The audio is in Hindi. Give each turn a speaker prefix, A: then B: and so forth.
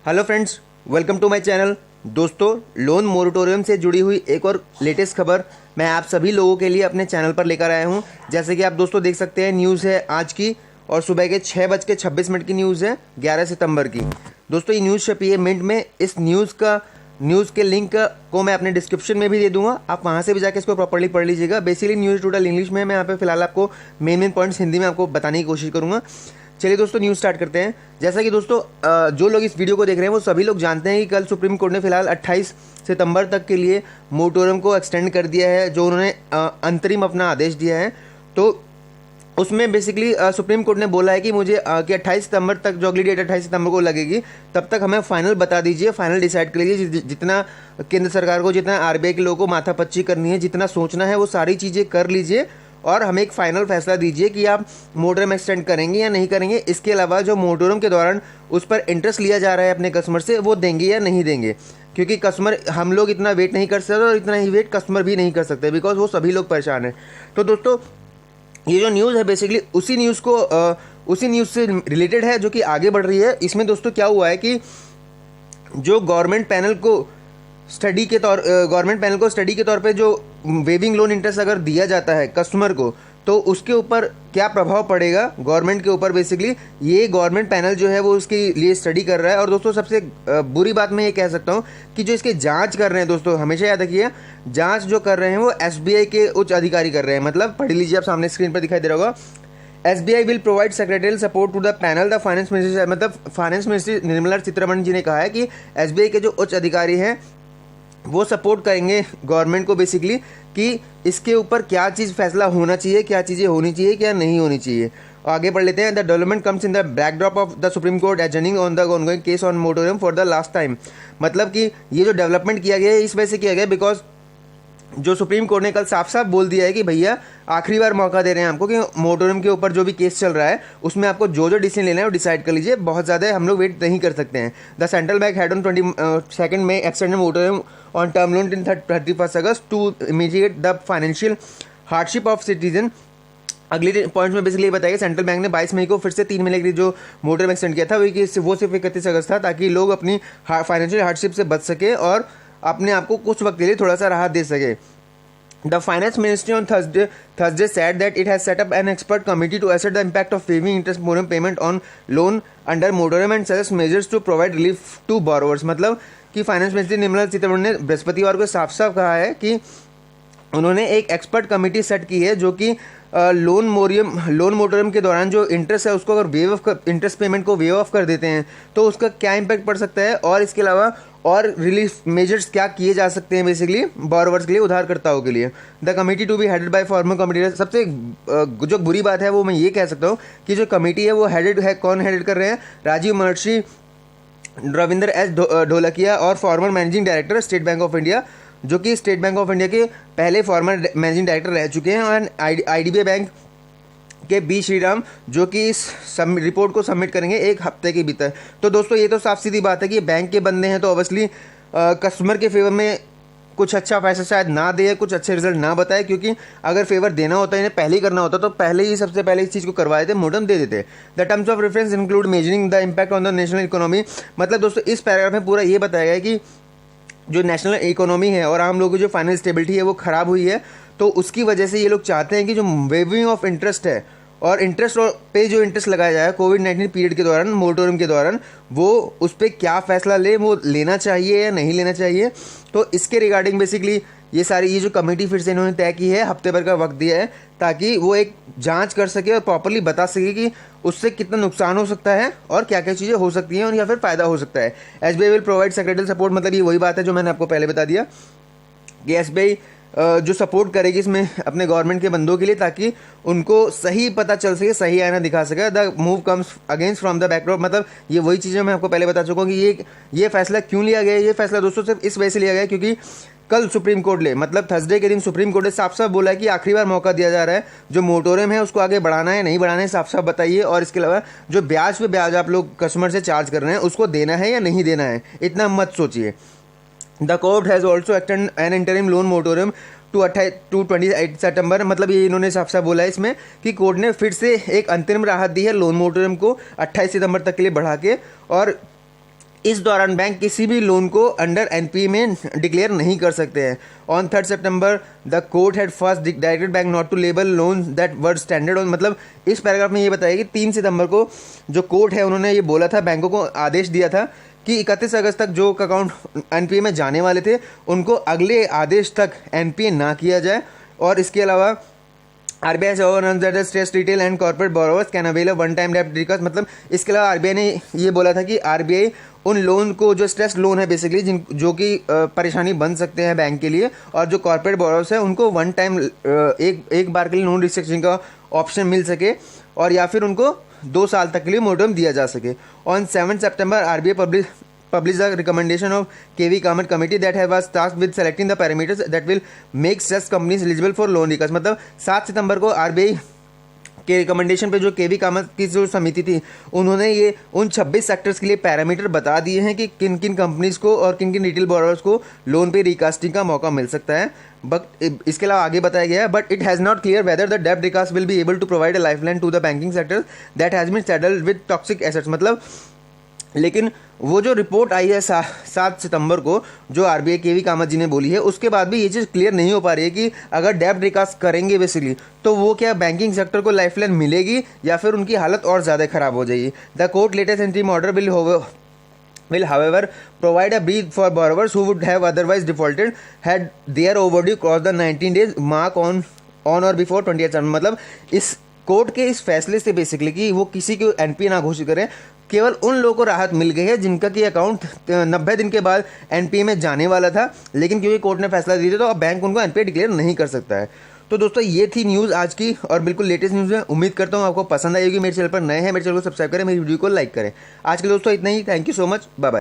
A: Hello friends, welcome to my channel. दोस्तों, लोन मोरेटोरियम से जुड़ी हुई एक और लेटेस्ट खबर मैं आप सभी लोगों के लिए अपने चैनल पर लेकर आया हूं। जैसे कि आप दोस्तों देख सकते हैं, न्यूज़ है आज की और सुबह के 6:26 की न्यूज़ है 11 सितंबर की। दोस्तों, ये न्यूज़ छपी है मिंट में। इस न्यूज़ के लिंक को मैं अपने डिस्क्रिप्शन में भी दे दूंगा, आप वहां से भी जाकर इसको प्रॉपर्ली पढ़ लीजिएगा। बेसिकली न्यूज़ टोटल इंग्लिश में, मैं यहाँ पे फिलहाल आपको मेन पॉइंट्स हिंदी में आपको बताने की कोशिश करूंगा। चलिए दोस्तों, न्यूज़ स्टार्ट करते हैं। जैसा कि दोस्तों जो लोग इस वीडियो को देख रहे हैं वो सभी लोग जानते हैं कि कल सुप्रीम कोर्ट ने फिलहाल 28 सितंबर तक के लिए मोरेटोरियम को एक्सटेंड कर दिया है, जो उन्होंने अंतरिम अपना आदेश दिया है। तो उसमें बेसिकली सुप्रीम कोर्ट ने बोला है कि मुझे कि 28 सितंबर तक, जो अगली डेट 28 सितंबर को लगेगी, तब तक हमें फाइनल बता दीजिए, फाइनल डिसाइड कर लीजिए। जितना केंद्र सरकार को, जितना आरबीआई के लोगों को माथापच्ची करनी है, जितना सोचना है, वो सारी चीज़ें कर लीजिए और हमें एक फाइनल फैसला दीजिए कि आप मोरेटोरियम एक्सटेंड करेंगे या नहीं करेंगे। इसके अलावा जो मोरेटोरियम के दौरान उस पर इंटरेस्ट लिया जा रहा है अपने कस्टमर से, वो देंगे या नहीं देंगे। क्योंकि कस्टमर, हम लोग इतना वेट नहीं कर सकते और इतना ही वेट कस्टमर भी नहीं कर सकते, बिकॉज वो सभी लोग परेशान हैं। तो दोस्तों, ये जो न्यूज़ है बेसिकली उसी न्यूज़ से रिलेटेड है, जो कि आगे बढ़ रही है। इसमें दोस्तों क्या हुआ है कि जो गवर्नमेंट पैनल को स्टडी के तौर पे जो वेविंग लोन इंटरेस्ट अगर दिया जाता है कस्टमर को, तो उसके ऊपर क्या प्रभाव पड़ेगा गवर्नमेंट के ऊपर। बेसिकली ये गवर्नमेंट पैनल जो है वो उसके लिए स्टडी कर रहा है। और दोस्तों, सबसे बुरी बात मैं ये कह सकता हूँ कि जो इसके जांच कर रहे हैं, दोस्तों हमेशा याद रखिए, जांच जो कर रहे हैं वो एसबीआई के उच्च अधिकारी कर रहे हैं। मतलब पढ़ लीजिए, आप सामने स्क्रीन पर दिखाई दे रहा होगा, SBI will provide secretarial support to the panel. The finance minister, मतलब फाइनेंस मिनिस्टर निर्मला सीतारमण जी ने कहा है कि एसबीआई के जो उच्च अधिकारी हैं वो सपोर्ट करेंगे गवर्नमेंट को बेसिकली, कि इसके ऊपर क्या चीज़ फैसला होना चाहिए, क्या चीज़ें होनी चाहिए, क्या नहीं होनी चाहिए। आगे बढ़ लेते हैं। The development comes in the backdrop of the supreme court एडजर्निंग on the ongoing case on moratorium for the last time. मतलब कि ये जो डेवलपमेंट किया गया है इस वजह से किया गया बिकॉज जो सुप्रीम कोर्ट ने कल साफ साफ बोल दिया है कि भैया आखिरी बार मौका दे रहे हैं हमको कि मोरेटोरियम के ऊपर जो भी केस चल रहा है उसमें आपको जो डिसीजन लेना है वो डिसाइड कर लीजिए। बहुत ज़्यादा हम लोग वेट नहीं कर सकते हैं। The central bank had on 22 में extended moratorium on term loan till 31 August to immediate the financial hardship of citizen. अगले पॉइंट में बेसिकली बताया, सेंट्रल बैंक ने 22 मई को फिर से 3 महीने के लिए जो मोरेटोरियम एक्सटेंड किया था वो सिर्फ 31 अगस्त था, ताकि लोग अपनी फाइनेंशियल हार्डशिप से बच सके और अपने आप को कुछ वक्त के लिए थोड़ा सा राहत दे सके। The Finance Ministry on Thursday said that it has set up an expert committee to assess the impact of waiving interest moratorium payment on loan under moratorium and suggest measures to provide relief to borrowers। मतलब कि फाइनेंस मिनिस्ट्री निर्मला सीतारमण ने बृहस्पतिवार को साफ साफ कहा है कि उन्होंने एक एक्सपर्ट कमेटी सेट की है, जो कि लोन मोरेटोरियम के दौरान जो इंटरेस्ट है उसको अगर इंटरेस्ट पेमेंट को वेव ऑफ कर देते हैं तो उसका क्या इम्पैक्ट पड़ सकता है, और इसके अलावा और रिलीफ मेजर्स क्या किए जा सकते हैं बेसिकली बोरोवर्स के लिए, उधारकर्ताओं के लिए। The committee to be headed by former committee. सबसे जो बुरी बात है वो मैं ये कह सकता हूँ कि जो कमेटी है वो कौन हेडेड कर रहे हैं, राजीव महर्षि, रविंदर एस ढोलकिया और farmer managing director state bank of India, जो कि स्टेट बैंक ऑफ इंडिया के पहले फॉर्मर मैनेजिंग डायरेक्टर रह चुके हैं, और आईडीबीआई बैंक के बी श्रीराम, जो कि इस रिपोर्ट को सबमिट करेंगे एक हफ्ते के भीतर। तो दोस्तों, ये तो साफ सीधी बात है कि बैंक के बंदे हैं तो ऑब्वियसली कस्टमर के फेवर में कुछ अच्छा फैसला शायद ना दे, कुछ अच्छे रिजल्ट ना बताए, क्योंकि अगर फेवर देना होता है, इन्हें पहले ही करना होता तो पहले ही सबसे पहले इस चीज़ को करवा देते, मोरेटोरियम दे देते। The terms of reference include measuring the impact on the national economy. मतलब दोस्तों, इस पैराग्राफ में पूरा ये बताया गया है कि जो नेशनल इकोनॉमी है और आम लोगों की जो फाइनेंशियल स्टेबिलिटी है वो ख़राब हुई है, तो उसकी वजह से ये लोग चाहते हैं कि जो वेविंग ऑफ इंटरेस्ट है और इंटरेस्ट पे जो इंटरेस्ट लगाया जाए कोविड-19 पीरियड के दौरान, मोरेटोरियम के दौरान, वो उस पर क्या फ़ैसला ले, वो लेना चाहिए या नहीं लेना चाहिए। तो इसके रिगार्डिंग बेसिकली ये जो कमेटी फिर से इन्होंने तय की है, हफ्ते भर का वक्त दिया है ताकि वो एक जांच कर सके और प्रॉपर्ली बता सके कि उससे कितना नुकसान हो सकता है और क्या क्या चीज़ें हो सकती हैं और या फिर फ़ायदा हो सकता है। SBI will provide secretarial support. मतलब ये वही बात है जो मैंने आपको पहले बता दिया कि एसबीआई जो सपोर्ट करेगी इसमें अपने गवर्नमेंट के बंदों के लिए, ताकि उनको सही पता चल सके, सही आईना दिखा सके। The move comes against from the backdrop. मतलब ये वही चीज़ें मैं आपको पहले बता चुका हूँ कि ये फैसला क्यों लिया गया है। ये फैसला दोस्तों सिर्फ इस वजह से लिया गया है क्योंकि कल सुप्रीम कोर्ट मतलब थर्सडे के दिन सुप्रीम कोर्ट ने साफ साफ बोला है कि आखिरी बार मौका दिया जा रहा है, जो मोरेटोरियम है उसको आगे बढ़ाना है नहीं बढ़ाना है, साफ साफ बताइए। और इसके अलावा जो ब्याज पे ब्याज आप लोग कस्टमर से चार्ज कर रहे हैं उसको देना है या नहीं देना है, इतना मत सोचिए। The court has also extend an interim loan moratorium to 28 September. मतलब ये इन्होंने साफ साफ बोला है इसमें कि कोर्ट ने फिर से एक अंतरिम राहत दी है लोन मोरेटोरियम को 28 सितंबर तक के लिए बढ़ा के, और इस दौरान बैंक किसी भी लोन को अंडर एनपीए में डिक्लेयर नहीं कर सकते हैं। On 3 September the court had first directed bank not to label loan that were standard on, मतलब इस पैराग्राफ में ये बताया कि 3 सितंबर को जो कोर्ट है उन्होंने ये बोला था, बैंकों को आदेश दिया था कि 31 अगस्त तक जो अकाउंट एनपीए में जाने वाले थे उनको अगले आदेश तक एनपीए ना किया जाए। और इसके अलावा RBI that stress retail and corporate borrowers can avail a one time डेब्ट रिकॉर्ड, मतलब इसके अलावा आरबीआई ने ये बोला था कि आरबीआई उन लोन को, जो स्ट्रेस लोन है बेसिकली, जो कि परेशानी बन सकते हैं बैंक के लिए, और जो कॉर्पोरेट बोरोवर्स है उनको वन टाइम एक बार के लिए नॉन रिस्ट्रिक्शन का ऑप्शन मिल सके, और या फिर उनको 2 साल तक के लिए मोरेटोरियम दिया जा सके। On 7 September RBI published a recommendation of KV Kamath committee that was tasked with selecting the parameters that will make such companies eligible for loan recourse, मतलब 7 सितंबर को आरबीआई के रिकमेंडेशन पे जो केवी कामत की जो समिति थी उन्होंने ये उन 26 सेक्टर्स के लिए पैरामीटर बता दिए हैं कि किन किन कंपनीज को और किन किन रिटेल बोरोवर्स को लोन पे रिकास्टिंग का मौका मिल सकता है। बट इसके अलावा आगे बताया गया है, but it has not clear whether the डेब्ट recast will be able to provide a lifeline to the banking sector that has been saddled with toxic assets, मतलब लेकिन वो जो रिपोर्ट आई है 7 सितंबर को जो आरबीआई केवी कामत जी ने बोली है, उसके बाद भी ये चीज़ क्लियर नहीं हो पा रही है कि अगर डेब्ट रिकास्ट करेंगे बेसिकली तो वो क्या बैंकिंग सेक्टर को लाइफलाइन मिलेगी या फिर उनकी हालत और ज़्यादा खराब हो जाएगी। The court latest interim order will however provide a breath for borrowers who would have otherwise defaulted had their overdue crossed the 19 days mark on or before 28 September, मतलब इस कोर्ट के इस फैसले से बेसिकली कि वो किसी को एनपीए ना घोषित करें, केवल उन लोगों को राहत मिल गई है जिनका कि अकाउंट 90 दिन के बाद एनपीए में जाने वाला था, लेकिन क्योंकि कोर्ट ने फैसला दिया तो अब बैंक उनको एनपीए डिक्लेयर नहीं कर सकता है। तो दोस्तों ये थी न्यूज़ आज की और बिल्कुल लेटेस्ट न्यूज़ है। उम्मीद करता हूँ आपको पसंद आई होगी। मेरे चैनल पर नए हैं, मेरे चैनल को सब्सक्राइब करें, मेरी वीडियो को लाइक करें। आज के दोस्तों इतना ही। Thank you so much, bye bye.